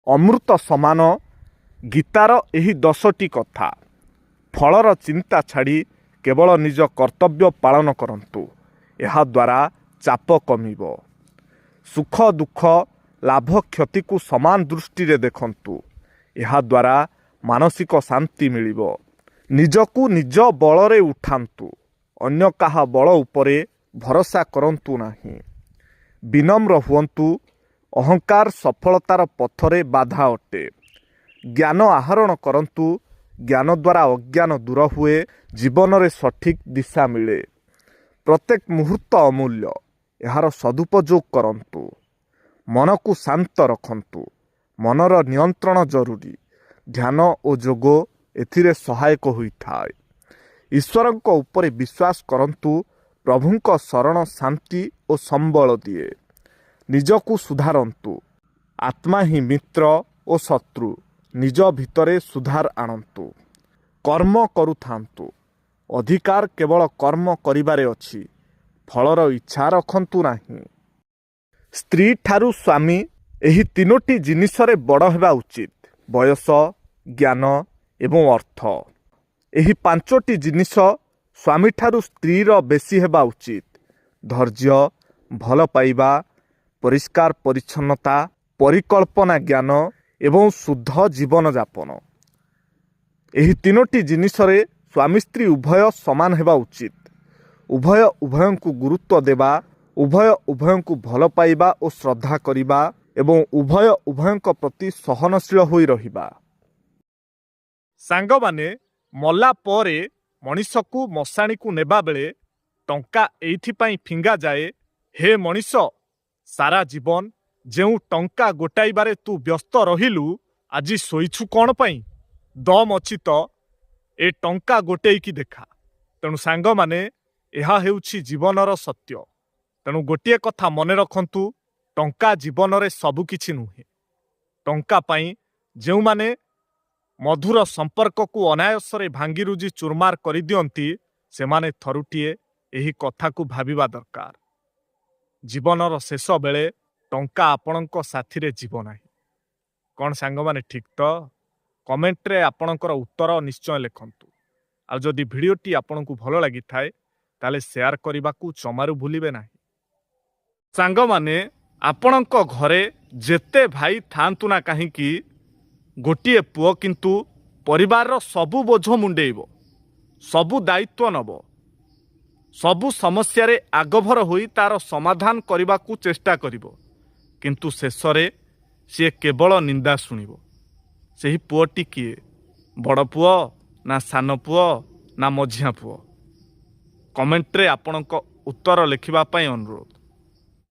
ଅମୃତ ସମାନ ଗୀତାର ଏହି 10ଟି କଥା। ଫଳର ଚିନ୍ତା ଛାଡ଼ି କେବଳ ନିଜ କର୍ତ୍ତବ୍ୟ ପାଳନ କରନ୍ତୁ। ଏହାଦ୍ୱାରା ଚାପ କମିବ। ସୁଖ ଦୁଃଖ ଲାଭ କ୍ଷତିକୁ ସମାନ ଦୃଷ୍ଟିରେ ଦେଖନ୍ତୁ। ଏହାଦ୍ୱାରା ମାନସିକ ଶାନ୍ତି ମିଳିବ। ନିଜକୁ ନିଜ ବଳରେ ଉଠାନ୍ତୁ। ଅନ୍ୟ କାହା ବଳ ଉପରେ ଭରସା କରନ୍ତୁ ନାହିଁ। ବିନମ୍ର ହୁଅନ୍ତୁ। ଅହଙ୍କାର ସଫଳତାର ପଥରେ ବାଧା ଅଟେ। ଜ୍ଞାନ ଆହରଣ କରନ୍ତୁ। ଜ୍ଞାନ ଦ୍ୱାରା ଅଜ୍ଞାନ ଦୂର ହୁଏ। ଜୀବନରେ ସଠିକ୍ ଦିଶା ମିଳେ। ପ୍ରତ୍ୟେକ ମୁହୂର୍ତ୍ତ ଅମୂଲ୍ୟ। ଏହାର ସଦୁପଯୋଗ କରନ୍ତୁ। ମନକୁ ଶାନ୍ତ ରଖନ୍ତୁ। ମନର ନିୟନ୍ତ୍ରଣ ଜରୁରୀ। ଧ୍ୟାନ ଓ ଯୋଗ ଏଥିରେ ସହାୟକ ହୋଇଥାଏ। ଈଶ୍ୱରଙ୍କ ଉପରେ ବିଶ୍ୱାସ କରନ୍ତୁ। ପ୍ରଭୁଙ୍କ ଶରଣ ଶାନ୍ତି ଓ ସମ୍ବଳ ଦିଏ। ନିଜକୁ ସୁଧାରନ୍ତୁ। ଆତ୍ମା ହିଁ ମିତ୍ର ଓ ଶତ୍ରୁ। ନିଜ ଭିତରେ ସୁଧାର ଆଣନ୍ତୁ। କର୍ମ କରୁଥାନ୍ତୁ। ଅଧିକାର କେବଳ କର୍ମ କରିବାରେ ଅଛି। ଫଳର ଇଚ୍ଛା ରଖନ୍ତୁ ନାହିଁ। ସ୍ତ୍ରୀ ଠାରୁ ସ୍ୱାମୀ ଏହି 3ଟି ଜିନିଷରେ ବଡ଼ ହେବା ଉଚିତ। ବୟସ, ଜ୍ଞାନ ଏବଂ ଅର୍ଥ। ଏହି 5ଟି ଜିନିଷ ସ୍ୱାମୀଠାରୁ ସ୍ତ୍ରୀର ବେଶୀ ହେବା ଉଚିତ। ଧୈର୍ଯ୍ୟ, ଭଲ ପାଇବା, ପରିଷ୍କାର ପରିଚ୍ଛନ୍ନତା, ପରିକଳ୍ପନା ଜ୍ଞାନ ଏବଂ ଶୁଦ୍ଧ ଜୀବନଯାପନ। ଏହି 3ଟି ଜିନିଷରେ ସ୍ୱାମୀ ସ୍ତ୍ରୀ ଉଭୟ ସମାନ ହେବା ଉଚିତ। ଉଭୟ ଉଭୟଙ୍କୁ ଗୁରୁତ୍ୱ ଦେବା, ଉଭୟ ଉଭୟଙ୍କୁ ଭଲ ପାଇବା ଓ ଶ୍ରଦ୍ଧା କରିବା ଏବଂ ଉଭୟ ଉଭୟଙ୍କ ପ୍ରତି ସହନଶୀଳ ହୋଇ ରହିବା। ସାଙ୍ଗମାନେ, ମଲା ପରେ ମଣିଷକୁ ମଶାଣିକୁ ନେବାବେଳେ ଟଙ୍କା ଏଇଥିପାଇଁ ଫିଙ୍ଗାଯାଏ, ହେ ମଣିଷ, ସାରା ଜୀବନ ଯେଉଁ ଟଙ୍କା ଗୋଟାଇବାରେ ତୁ ବ୍ୟସ୍ତ ରହିଲୁ, ଆଜି ଶୋଇଛୁ କ'ଣ ପାଇଁ? ଦମ୍ ଅଛି ତ ଏ ଟଙ୍କା ଗୋଟେଇକି ଦେଖା। ତେଣୁ ସାଙ୍ଗମାନେ, ଏହା ହେଉଛି ଜୀବନର ସତ୍ୟ। ତେଣୁ ଗୋଟିଏ କଥା ମନେ ରଖନ୍ତୁ, ଟଙ୍କା ଜୀବନରେ ସବୁକିଛି ନୁହେଁ। ଟଙ୍କା ପାଇଁ ଯେଉଁମାନେ ମଧୁର ସମ୍ପର୍କକୁ ଅନାୟାସରେ ଭାଙ୍ଗିରୁଜି ଚୁରମାର କରିଦିଅନ୍ତି, ସେମାନେ ଥରୁଟିଏ ଏହି କଥାକୁ ଭାବିବା ଦରକାର। ଜୀବନର ଶେଷ ବେଳେ ଟଙ୍କା ଆପଣଙ୍କ ସାଥିରେ ଯିବ ନାହିଁ। କ'ଣ ସାଙ୍ଗମାନେ, ଠିକ୍ ତ? କମେଣ୍ଟରେ ଆପଣଙ୍କର ଉତ୍ତର ନିଶ୍ଚୟ ଲେଖନ୍ତୁ। ଆଉ ଯଦି ଭିଡ଼ିଓଟି ଆପଣଙ୍କୁ ଭଲ ଲାଗିଥାଏ ତାହେଲେ ସେୟାର କରିବାକୁ ଜମାରୁ ଭୁଲିବେ ନାହିଁ। ସାଙ୍ଗମାନେ, ଆପଣଙ୍କ ଘରେ ଯେତେ ଭାଇ ଥାଆନ୍ତୁ ନା କାହିଁକି, ଗୋଟିଏ ପୁଅ କିନ୍ତୁ ପରିବାରର ସବୁ ବୋଝ ମୁଣ୍ଡେଇବ, ସବୁ ଦାୟିତ୍ୱ ନେବ, ସବୁ ସମସ୍ୟାରେ ଆଗଭର ହୋଇ ତାର ସମାଧାନ କରିବାକୁ ଚେଷ୍ଟା କରିବ। କିନ୍ତୁ ଶେଷରେ ସିଏ କେବଳ ନିନ୍ଦା ଶୁଣିବ। ସେହି ପୁଅଟି କିଏ? ବଡ଼ ପୁଅ ନା ସାନ ପୁଅ ନା ମଝିଆ ପୁଅ? କମେଣ୍ଟରେ ଆପଣଙ୍କ ଉତ୍ତର ଲେଖିବା ପାଇଁ ଅନୁରୋଧ।